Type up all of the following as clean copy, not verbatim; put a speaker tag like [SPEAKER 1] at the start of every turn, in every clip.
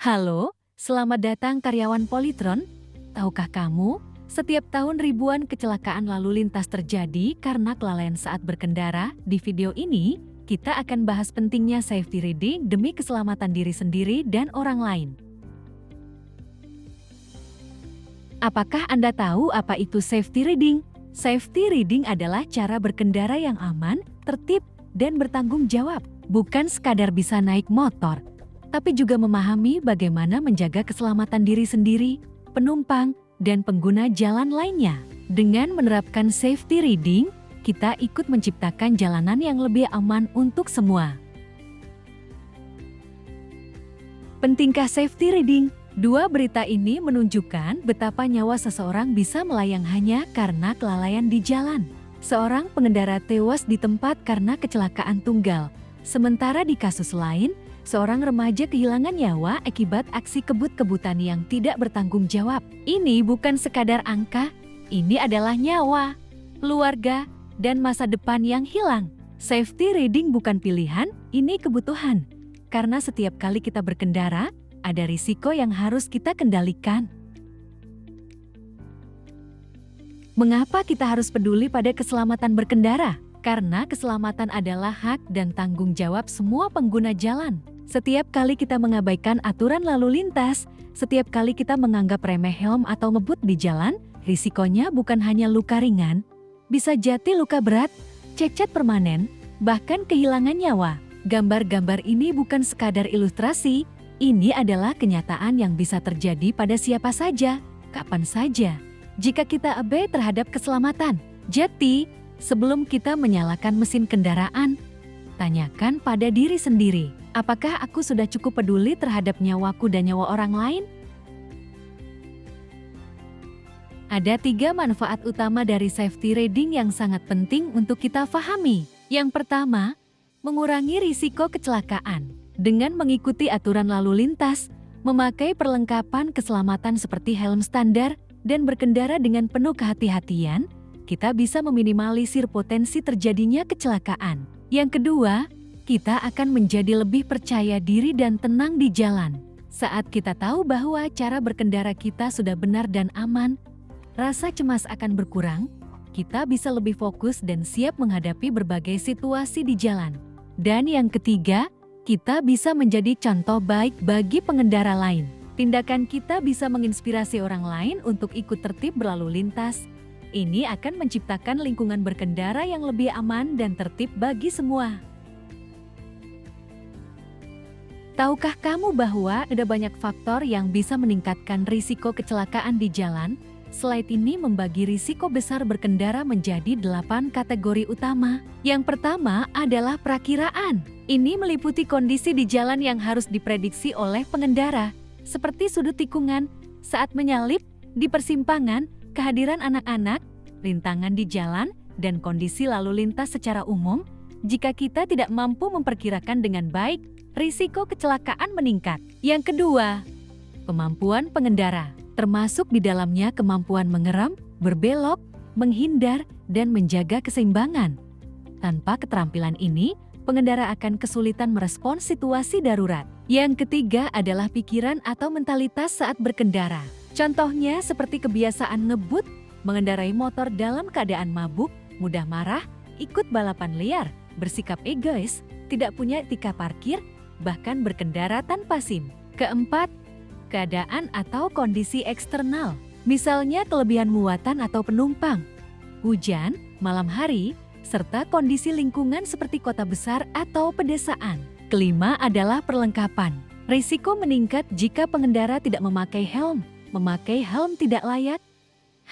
[SPEAKER 1] Halo, selamat datang karyawan Polytron. Tahukah kamu, setiap tahun ribuan kecelakaan lalu lintas terjadi karena kelalaian saat berkendara. Di video ini, kita akan bahas pentingnya safety riding demi keselamatan diri sendiri dan orang lain. Apakah Anda tahu apa itu safety riding? Safety riding adalah cara berkendara yang aman, tertib, dan bertanggung jawab. Bukan sekadar bisa naik motor, tapi juga memahami bagaimana menjaga keselamatan diri sendiri, penumpang, dan pengguna jalan lainnya. Dengan menerapkan safety riding, kita ikut menciptakan jalanan yang lebih aman untuk semua. Pentingkah safety riding? Dua berita ini menunjukkan betapa nyawa seseorang bisa melayang hanya karena kelalaian di jalan. Seorang pengendara tewas di tempat karena kecelakaan tunggal. Sementara di kasus lain, seorang remaja kehilangan nyawa akibat aksi kebut-kebutan yang tidak bertanggung jawab. Ini bukan sekadar angka, ini adalah nyawa, keluarga, dan masa depan yang hilang. Safety riding bukan pilihan, ini kebutuhan. Karena setiap kali kita berkendara, ada risiko yang harus kita kendalikan. Mengapa kita harus peduli pada keselamatan berkendara? Karena keselamatan adalah hak dan tanggung jawab semua pengguna jalan. Setiap kali kita mengabaikan aturan lalu lintas, setiap kali kita menganggap remeh helm atau ngebut di jalan, risikonya bukan hanya luka ringan, bisa jadi luka berat, cacat permanen, bahkan kehilangan nyawa. Gambar-gambar ini bukan sekadar ilustrasi, ini adalah kenyataan yang bisa terjadi pada siapa saja, kapan saja, jika kita abai terhadap keselamatan. Jadi, sebelum kita menyalakan mesin kendaraan, tanyakan pada diri sendiri, apakah aku sudah cukup peduli terhadap nyawaku dan nyawa orang lain? Ada 3 manfaat utama dari safety riding yang sangat penting untuk kita pahami. Yang pertama, mengurangi risiko kecelakaan. Dengan mengikuti aturan lalu lintas, memakai perlengkapan keselamatan seperti helm standar, dan berkendara dengan penuh kehati-hatian, kita bisa meminimalisir potensi terjadinya kecelakaan. Yang kedua, kita akan menjadi lebih percaya diri dan tenang di jalan. Saat kita tahu bahwa cara berkendara kita sudah benar dan aman, rasa cemas akan berkurang, kita bisa lebih fokus dan siap menghadapi berbagai situasi di jalan. Dan yang ketiga, kita bisa menjadi contoh baik bagi pengendara lain. Tindakan kita bisa menginspirasi orang lain untuk ikut tertib berlalu lintas. Ini akan menciptakan lingkungan berkendara yang lebih aman dan tertib bagi semua. Tahukah kamu bahwa ada banyak faktor yang bisa meningkatkan risiko kecelakaan di jalan? Slide ini membagi risiko besar berkendara menjadi 8 kategori utama. Yang pertama adalah perakiraan. Ini meliputi kondisi di jalan yang harus diprediksi oleh pengendara, seperti sudut tikungan, saat menyalip, di persimpangan, kehadiran anak-anak, rintangan di jalan, dan kondisi lalu lintas secara umum. Jika kita tidak mampu memperkirakan dengan baik, risiko kecelakaan meningkat. Yang kedua, kemampuan pengendara, termasuk di dalamnya kemampuan mengerem, berbelok, menghindar, dan menjaga keseimbangan. Tanpa keterampilan ini, pengendara akan kesulitan merespons situasi darurat. Yang ketiga adalah pikiran atau mentalitas saat berkendara. Contohnya seperti kebiasaan ngebut, mengendarai motor dalam keadaan mabuk, mudah marah, ikut balapan liar, bersikap egois, tidak punya etika parkir, bahkan berkendara tanpa SIM. Keempat, keadaan atau kondisi eksternal, misalnya kelebihan muatan atau penumpang, hujan, malam hari, serta kondisi lingkungan seperti kota besar atau pedesaan. Kelima adalah perlengkapan. Risiko meningkat jika pengendara tidak memakai helm tidak layak,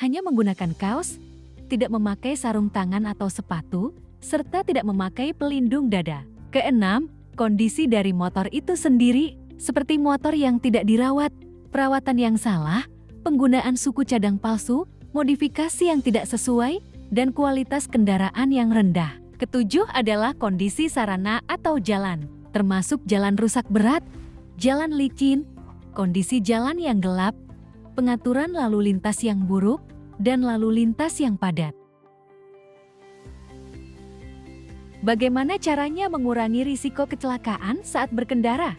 [SPEAKER 1] hanya menggunakan kaos, tidak memakai sarung tangan atau sepatu, serta tidak memakai pelindung dada. Keenam, kondisi dari motor itu sendiri, seperti motor yang tidak dirawat, perawatan yang salah, penggunaan suku cadang palsu, modifikasi yang tidak sesuai, dan kualitas kendaraan yang rendah. Ketujuh adalah kondisi sarana atau jalan, termasuk jalan rusak berat, jalan licin, kondisi jalan yang gelap, pengaturan lalu lintas yang buruk, dan lalu lintas yang padat. Bagaimana caranya mengurangi risiko kecelakaan saat berkendara?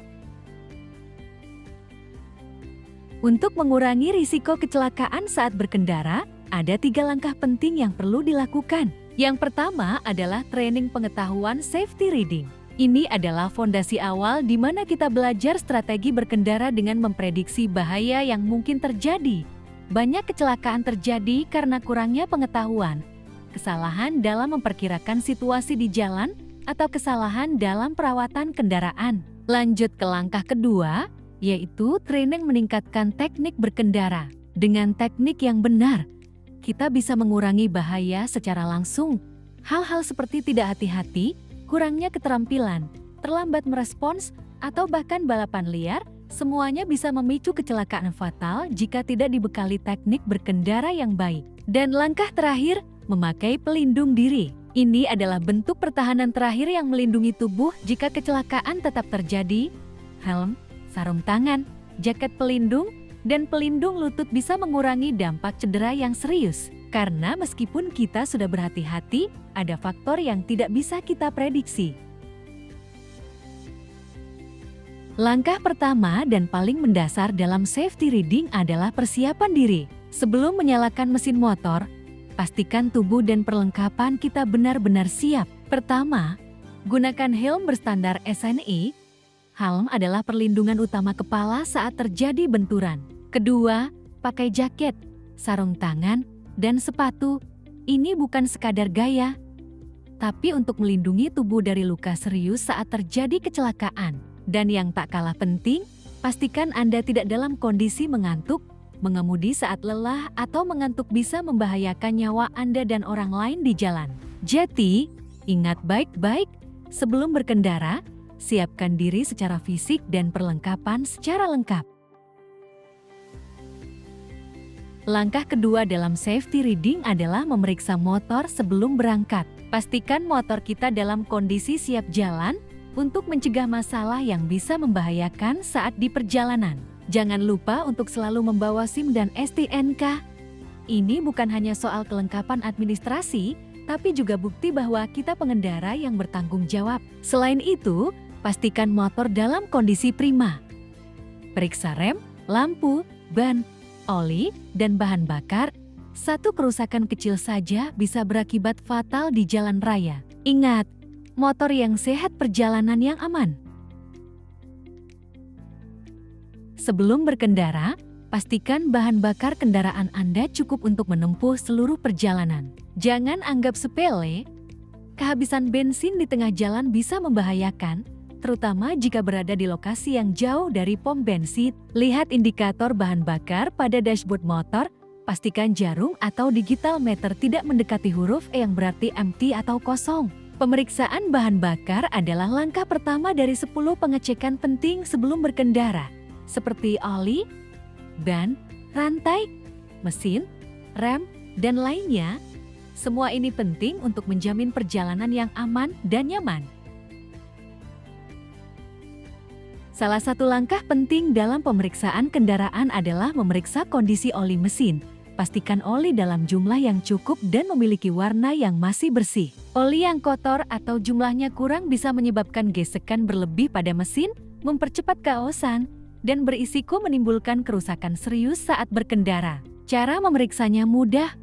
[SPEAKER 1] Untuk mengurangi risiko kecelakaan saat berkendara, ada 3 langkah penting yang perlu dilakukan. Yang pertama adalah training pengetahuan safety reading. Ini adalah fondasi awal di mana kita belajar strategi berkendara dengan memprediksi bahaya yang mungkin terjadi. Banyak kecelakaan terjadi karena kurangnya pengetahuan, kesalahan dalam memperkirakan situasi di jalan, atau kesalahan dalam perawatan kendaraan. Lanjut ke langkah kedua, yaitu training meningkatkan teknik berkendara. Dengan teknik yang benar, kita bisa mengurangi bahaya secara langsung. Hal-hal seperti tidak hati-hati, kurangnya keterampilan, terlambat merespons, atau bahkan balapan liar, semuanya bisa memicu kecelakaan fatal jika tidak dibekali teknik berkendara yang baik. Dan langkah terakhir, memakai pelindung diri. Ini adalah bentuk pertahanan terakhir yang melindungi tubuh jika kecelakaan tetap terjadi. Helm, sarung tangan, jaket pelindung, dan pelindung lutut bisa mengurangi dampak cedera yang serius. Karena meskipun kita sudah berhati-hati, ada faktor yang tidak bisa kita prediksi. Langkah pertama dan paling mendasar dalam safety reading adalah persiapan diri. Sebelum menyalakan mesin motor, pastikan tubuh dan perlengkapan kita benar-benar siap. Pertama, gunakan helm berstandar SNI. Helm adalah perlindungan utama kepala saat terjadi benturan. Kedua, pakai jaket, sarung tangan, dan sepatu. Ini bukan sekadar gaya, tapi untuk melindungi tubuh dari luka serius saat terjadi kecelakaan. Dan yang tak kalah penting, pastikan Anda tidak dalam kondisi mengantuk. Mengemudi saat lelah atau mengantuk bisa membahayakan nyawa Anda dan orang lain di jalan. Jadi, ingat baik-baik, sebelum berkendara, siapkan diri secara fisik dan perlengkapan secara lengkap. Langkah kedua dalam safety reading adalah memeriksa motor sebelum berangkat. Pastikan motor kita dalam kondisi siap jalan untuk mencegah masalah yang bisa membahayakan saat di perjalanan. Jangan lupa untuk selalu membawa SIM dan STNK. Ini bukan hanya soal kelengkapan administrasi, tapi juga bukti bahwa kita pengendara yang bertanggung jawab. Selain itu, pastikan motor dalam kondisi prima. Periksa rem, lampu, ban, oli, dan bahan bakar. Satu kerusakan kecil saja bisa berakibat fatal di jalan raya. Ingat, motor yang sehat, perjalanan yang aman. Sebelum berkendara, pastikan bahan bakar kendaraan Anda cukup untuk menempuh seluruh perjalanan. Jangan anggap sepele, kehabisan bensin di tengah jalan bisa membahayakan, terutama jika berada di lokasi yang jauh dari pom bensin. Lihat indikator bahan bakar pada dashboard motor, pastikan jarum atau digital meter tidak mendekati huruf E yang berarti empty atau kosong. Pemeriksaan bahan bakar adalah langkah pertama dari 10 pengecekan penting sebelum berkendara, seperti oli, ban, rantai, mesin, rem, dan lainnya. Semua ini penting untuk menjamin perjalanan yang aman dan nyaman. Salah satu langkah penting dalam pemeriksaan kendaraan adalah memeriksa kondisi oli mesin. Pastikan oli dalam jumlah yang cukup dan memiliki warna yang masih bersih. Oli yang kotor atau jumlahnya kurang bisa menyebabkan gesekan berlebih pada mesin, mempercepat keosan, dan berisiko menimbulkan kerusakan serius saat berkendara. Cara memeriksanya mudah.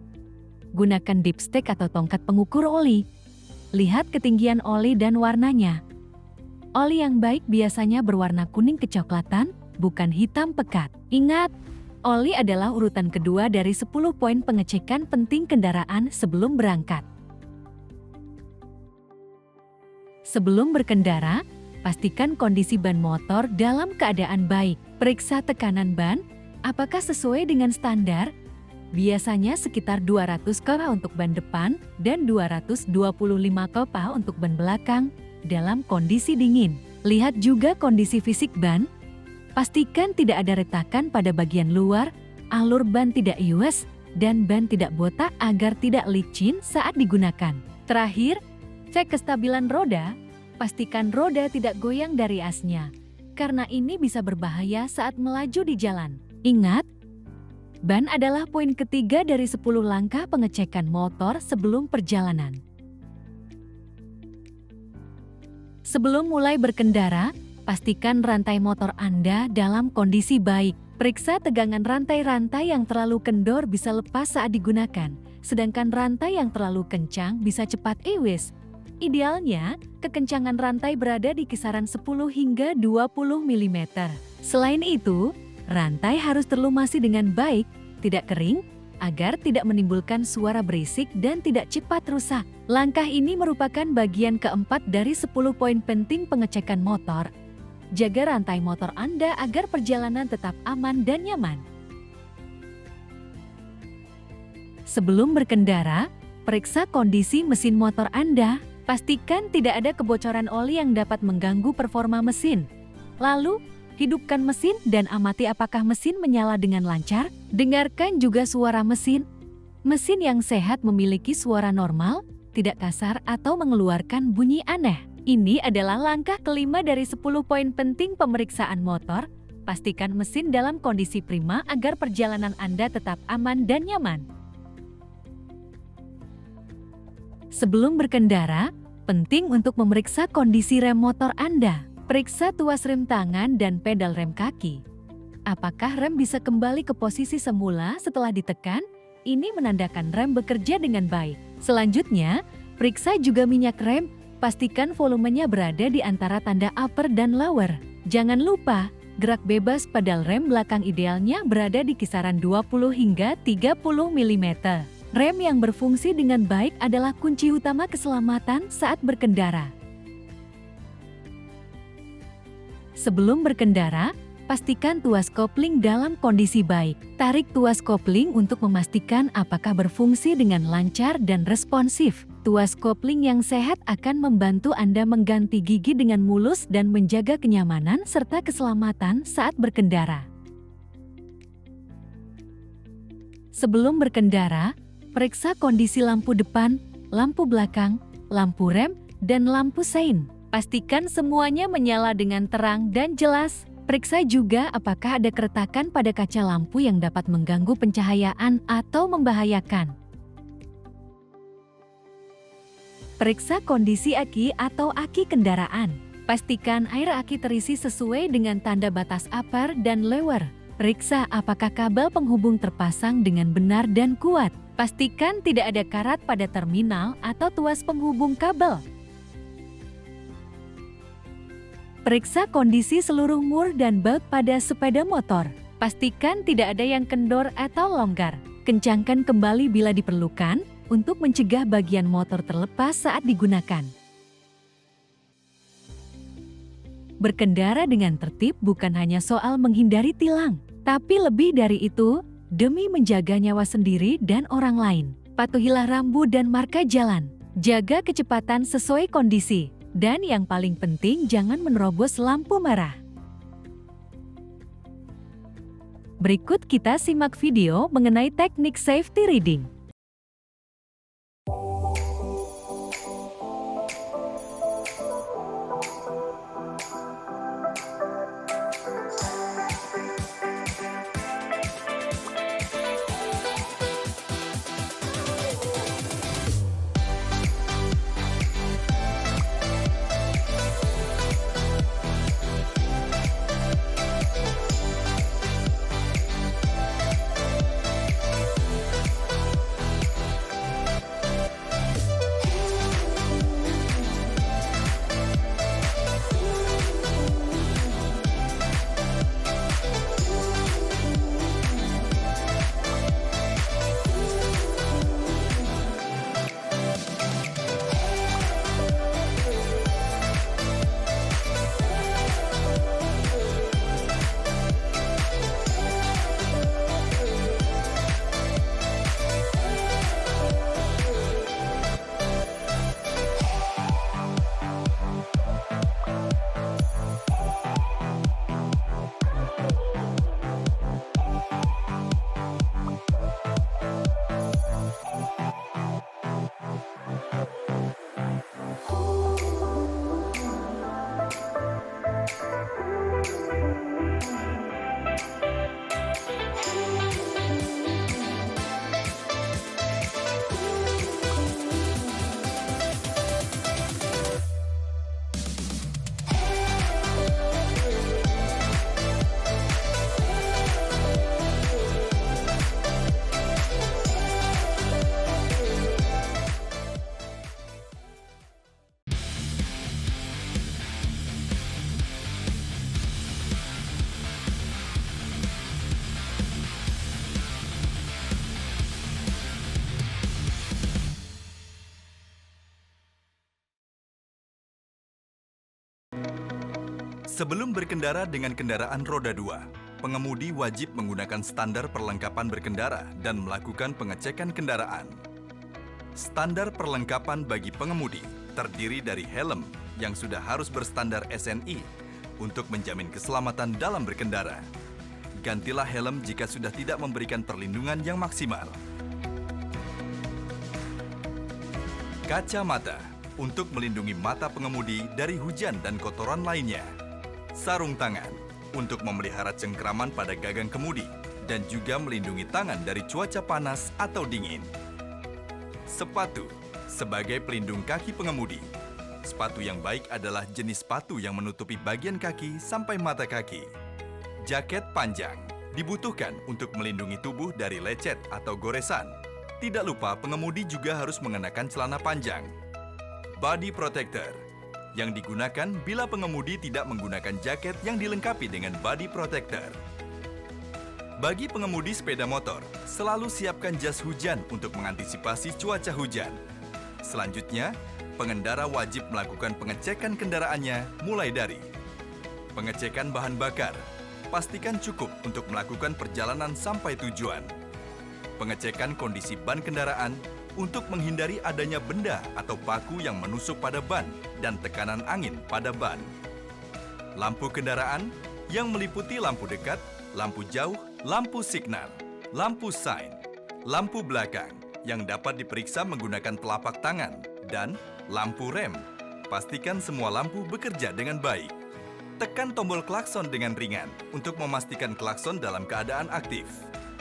[SPEAKER 1] Gunakan dipstick atau tongkat pengukur oli. Lihat ketinggian oli dan warnanya. Oli yang baik biasanya berwarna kuning kecoklatan, bukan hitam pekat. Ingat, oli adalah urutan kedua dari 10 poin pengecekan penting kendaraan sebelum berangkat. Sebelum berkendara, pastikan kondisi ban motor dalam keadaan baik. Periksa tekanan ban, apakah sesuai dengan standar? Biasanya sekitar 200 kPa untuk ban depan dan 225 kPa untuk ban belakang. Dalam kondisi dingin, lihat juga kondisi fisik ban. Pastikan tidak ada retakan pada bagian luar, alur ban tidak ius, dan ban tidak botak agar tidak licin saat digunakan. Terakhir, cek kestabilan roda. Pastikan roda tidak goyang dari asnya, karena ini bisa berbahaya saat melaju di jalan. Ingat, ban adalah poin ketiga dari 10 langkah pengecekan motor sebelum perjalanan. Sebelum mulai berkendara, pastikan rantai motor Anda dalam kondisi baik. Periksa tegangan rantai-rantai yang terlalu kendor bisa lepas saat digunakan, sedangkan rantai yang terlalu kencang bisa cepat ewes. Idealnya, kekencangan rantai berada di kisaran 10 hingga 20 mm. Selain itu, rantai harus terlumasi dengan baik, tidak kering, agar tidak menimbulkan suara berisik dan tidak cepat rusak. Langkah ini merupakan bagian keempat dari 10 poin penting pengecekan motor. Jaga rantai motor Anda agar perjalanan tetap aman dan nyaman. Sebelum berkendara, periksa kondisi mesin motor Anda. Pastikan tidak ada kebocoran oli yang dapat mengganggu performa mesin. Lalu, hidupkan mesin dan amati apakah mesin menyala dengan lancar. Dengarkan juga suara mesin. Mesin yang sehat memiliki suara normal, tidak kasar atau mengeluarkan bunyi aneh. Ini adalah langkah kelima dari 10 poin penting pemeriksaan motor. Pastikan mesin dalam kondisi prima agar perjalanan Anda tetap aman dan nyaman. Sebelum berkendara, penting untuk memeriksa kondisi rem motor Anda. Periksa tuas rem tangan dan pedal rem kaki. Apakah rem bisa kembali ke posisi semula setelah ditekan? Ini menandakan rem bekerja dengan baik. Selanjutnya, periksa juga minyak rem. Pastikan volumenya berada di antara tanda upper dan lower. Jangan lupa, gerak bebas pedal rem belakang idealnya berada di kisaran 20 hingga 30 mm. Rem yang berfungsi dengan baik adalah kunci utama keselamatan saat berkendara. Sebelum berkendara, pastikan tuas kopling dalam kondisi baik. Tarik tuas kopling untuk memastikan apakah berfungsi dengan lancar dan responsif. Tuas kopling yang sehat akan membantu Anda mengganti gigi dengan mulus dan menjaga kenyamanan serta keselamatan saat berkendara. Sebelum berkendara, periksa kondisi lampu depan, lampu belakang, lampu rem, dan lampu sein. Pastikan semuanya menyala dengan terang dan jelas. Periksa juga apakah ada keretakan pada kaca lampu yang dapat mengganggu pencahayaan atau membahayakan. Periksa kondisi aki atau aki kendaraan. Pastikan air aki terisi sesuai dengan tanda batas upper dan lower. Periksa apakah kabel penghubung terpasang dengan benar dan kuat. Pastikan tidak ada karat pada terminal atau tuas penghubung kabel. Periksa kondisi seluruh mur dan baut pada sepeda motor. Pastikan tidak ada yang kendor atau longgar. Kencangkan kembali bila diperlukan untuk mencegah bagian motor terlepas saat digunakan. Berkendara dengan tertib bukan hanya soal menghindari tilang, tapi lebih dari itu, demi menjaga nyawa sendiri dan orang lain. Patuhilah rambu dan marka jalan. Jaga kecepatan sesuai kondisi. Dan yang paling penting, jangan menerobos lampu merah. Berikut kita simak video mengenai teknik safety riding.
[SPEAKER 2] Sebelum berkendara dengan kendaraan roda 2, pengemudi wajib menggunakan standar perlengkapan berkendara dan melakukan pengecekan kendaraan. Standar perlengkapan bagi pengemudi terdiri dari helm yang sudah harus berstandar SNI untuk menjamin keselamatan dalam berkendara. Gantilah helm jika sudah tidak memberikan perlindungan yang maksimal. Kacamata untuk melindungi mata pengemudi dari hujan dan kotoran lainnya. Sarung tangan untuk memelihara cengkraman pada gagang kemudi dan juga melindungi tangan dari cuaca panas atau dingin. Sepatu sebagai pelindung kaki pengemudi. Sepatu yang baik adalah jenis sepatu yang menutupi bagian kaki sampai mata kaki. Jaket panjang dibutuhkan untuk melindungi tubuh dari lecet atau goresan. Tidak lupa pengemudi juga harus mengenakan celana panjang. Body protector yang digunakan bila pengemudi tidak menggunakan jaket yang dilengkapi dengan body protector. Bagi pengemudi sepeda motor, selalu siapkan jas hujan untuk mengantisipasi cuaca hujan. Selanjutnya, pengendara wajib melakukan pengecekan kendaraannya mulai dari pengecekan bahan bakar. Pastikan cukup untuk melakukan perjalanan sampai tujuan. Pengecekan kondisi ban kendaraan untuk menghindari adanya benda atau paku yang menusuk pada ban dan tekanan angin pada ban. Lampu kendaraan yang meliputi lampu dekat, lampu jauh, lampu signal, lampu sign, lampu belakang yang dapat diperiksa menggunakan telapak tangan, dan lampu rem. Pastikan semua lampu bekerja dengan baik. Tekan tombol klakson dengan ringan untuk memastikan klakson dalam keadaan aktif.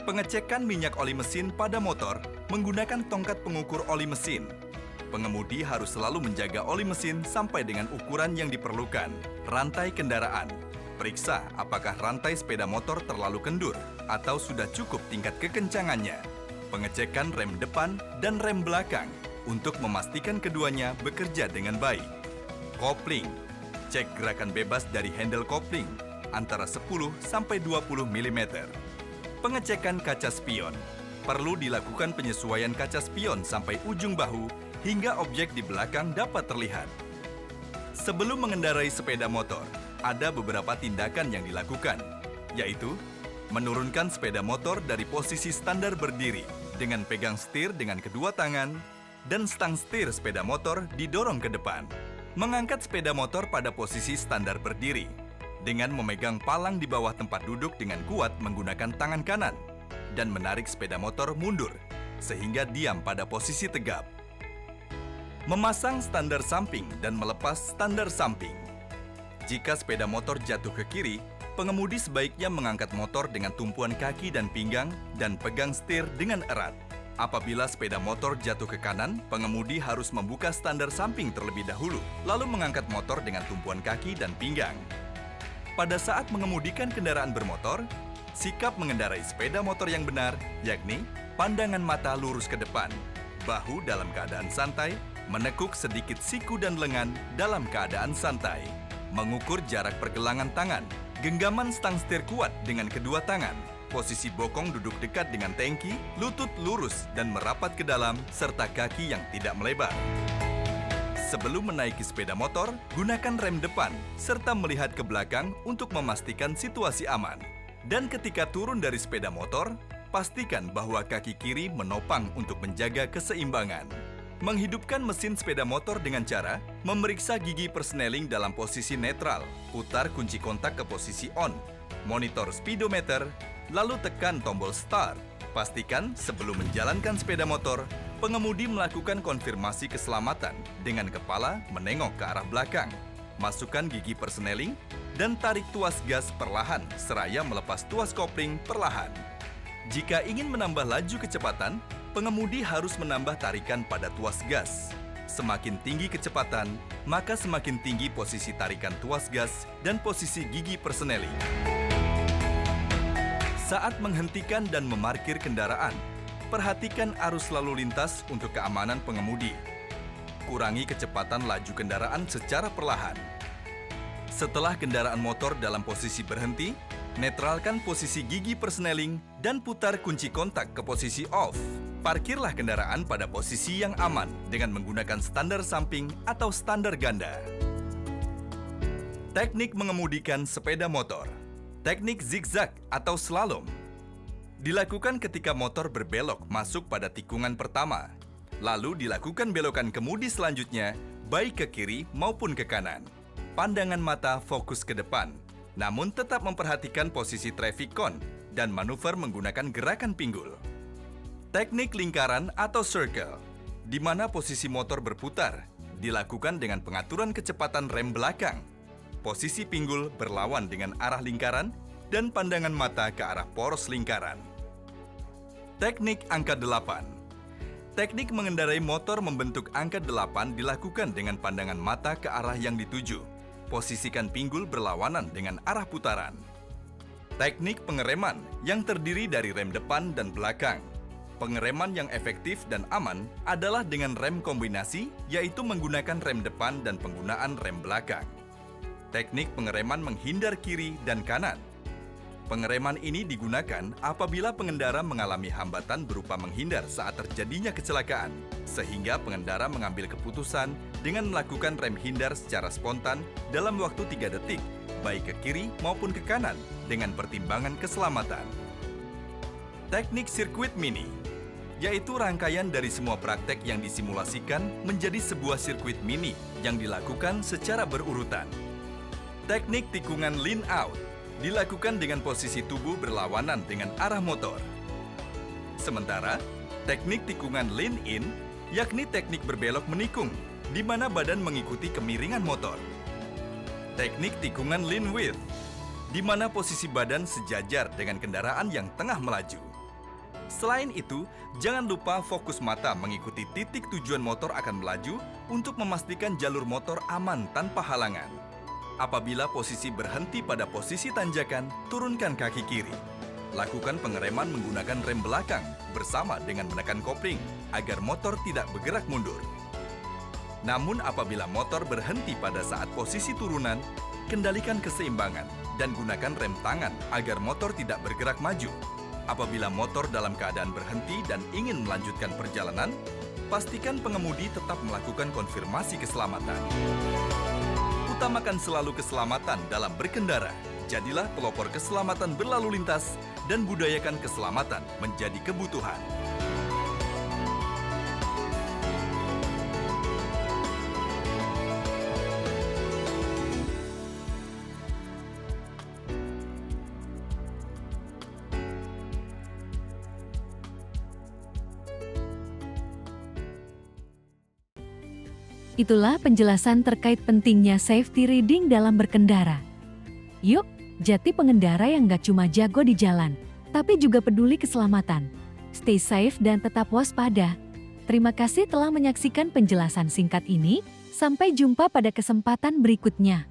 [SPEAKER 2] Pengecekan minyak oli mesin pada motor menggunakan tongkat pengukur oli mesin. Pengemudi harus selalu menjaga oli mesin sampai dengan ukuran yang diperlukan. Rantai kendaraan. Periksa apakah rantai sepeda motor terlalu kendur atau sudah cukup tingkat kekencangannya. Pengecekan rem depan dan rem belakang untuk memastikan keduanya bekerja dengan baik. Kopling. Cek gerakan bebas dari handle kopling antara 10 sampai 20 mm. Pengecekan kaca spion. Perlu dilakukan penyesuaian kaca spion sampai ujung bahu hingga objek di belakang dapat terlihat. Sebelum mengendarai sepeda motor, ada beberapa tindakan yang dilakukan, yaitu menurunkan sepeda motor dari posisi standar berdiri dengan pegang setir dengan kedua tangan dan stang setir sepeda motor didorong ke depan. Mengangkat sepeda motor pada posisi standar berdiri dengan memegang palang di bawah tempat duduk dengan kuat menggunakan tangan kanan dan menarik sepeda motor mundur sehingga diam pada posisi tegap. Memasang standar samping dan melepas standar samping. Jika sepeda motor jatuh ke kiri, pengemudi sebaiknya mengangkat motor dengan tumpuan kaki dan pinggang dan pegang setir dengan erat. Apabila sepeda motor jatuh ke kanan, pengemudi harus membuka standar samping terlebih dahulu, lalu mengangkat motor dengan tumpuan kaki dan pinggang. Pada saat mengemudikan kendaraan bermotor, sikap mengendarai sepeda motor yang benar, yakni pandangan mata lurus ke depan, bahu dalam keadaan santai, menekuk sedikit siku dan lengan dalam keadaan santai, mengukur jarak pergelangan tangan, genggaman stang setir kuat dengan kedua tangan, posisi bokong duduk dekat dengan tangki, lutut lurus dan merapat ke dalam, serta kaki yang tidak melebar. Sebelum menaiki sepeda motor, gunakan rem depan serta melihat ke belakang untuk memastikan situasi aman. Dan ketika turun dari sepeda motor, pastikan bahwa kaki kiri menopang untuk menjaga keseimbangan. Menghidupkan mesin sepeda motor dengan cara memeriksa gigi persneling dalam posisi netral, putar kunci kontak ke posisi on, monitor speedometer, lalu tekan tombol start. Pastikan sebelum menjalankan sepeda motor, pengemudi melakukan konfirmasi keselamatan dengan kepala menengok ke arah belakang, masukkan gigi persneling, dan tarik tuas gas perlahan seraya melepas tuas kopling perlahan. Jika ingin menambah laju kecepatan, pengemudi harus menambah tarikan pada tuas gas. Semakin tinggi kecepatan, maka semakin tinggi posisi tarikan tuas gas dan posisi gigi persneling. Saat menghentikan dan memarkir kendaraan, perhatikan arus lalu lintas untuk keamanan pengemudi. Kurangi kecepatan laju kendaraan secara perlahan. Setelah kendaraan motor dalam posisi berhenti, netralkan posisi gigi persneling dan putar kunci kontak ke posisi off. Parkirlah kendaraan pada posisi yang aman dengan menggunakan standar samping atau standar ganda. Teknik mengemudikan sepeda motor. Teknik zigzag atau slalom dilakukan ketika motor berbelok masuk pada tikungan pertama. Lalu dilakukan belokan kemudi selanjutnya, baik ke kiri maupun ke kanan. Pandangan mata fokus ke depan, namun tetap memperhatikan posisi traffic cone dan manuver menggunakan gerakan pinggul. Teknik lingkaran atau circle, di mana posisi motor berputar, dilakukan dengan pengaturan kecepatan rem belakang. Posisi pinggul berlawan dengan arah lingkaran dan pandangan mata ke arah poros lingkaran. Teknik angka 8. Teknik mengendarai motor membentuk angka 8 dilakukan dengan pandangan mata ke arah yang dituju. Posisikan pinggul berlawanan dengan arah putaran. Teknik pengereman yang terdiri dari rem depan dan belakang. Pengereman yang efektif dan aman adalah dengan rem kombinasi, yaitu menggunakan rem depan dan penggunaan rem belakang. Teknik pengereman menghindar kiri dan kanan. Pengereman ini digunakan apabila pengendara mengalami hambatan berupa menghindar saat terjadinya kecelakaan, sehingga pengendara mengambil keputusan dengan melakukan rem hindar secara spontan dalam waktu 3 detik, baik ke kiri maupun ke kanan, dengan pertimbangan keselamatan. Teknik sirkuit mini, yaitu rangkaian dari semua praktek yang disimulasikan menjadi sebuah sirkuit mini yang dilakukan secara berurutan. Teknik tikungan lean out dilakukan dengan posisi tubuh berlawanan dengan arah motor. Sementara, teknik tikungan lean in, yakni teknik berbelok menikung, di mana badan mengikuti kemiringan motor. Teknik tikungan lean width, di mana posisi badan sejajar dengan kendaraan yang tengah melaju. Selain itu, jangan lupa fokus mata mengikuti titik tujuan motor akan melaju untuk memastikan jalur motor aman tanpa halangan. Apabila posisi berhenti pada posisi tanjakan, turunkan kaki kiri. Lakukan pengereman menggunakan rem belakang bersama dengan menekan kopling agar motor tidak bergerak mundur. Namun apabila motor berhenti pada saat posisi turunan, kendalikan keseimbangan dan gunakan rem tangan agar motor tidak bergerak maju. Apabila motor dalam keadaan berhenti dan ingin melanjutkan perjalanan, pastikan pengemudi tetap melakukan konfirmasi keselamatan. Utamakan selalu keselamatan dalam berkendara. Jadilah pelopor keselamatan berlalu lintas dan budayakan keselamatan menjadi kebutuhan.
[SPEAKER 1] Itulah penjelasan terkait pentingnya safety reading dalam berkendara. Yuk, jadi pengendara yang gak cuma jago di jalan, tapi juga peduli keselamatan. Stay safe dan tetap waspada. Terima kasih telah menyaksikan penjelasan singkat ini. Sampai jumpa pada kesempatan berikutnya.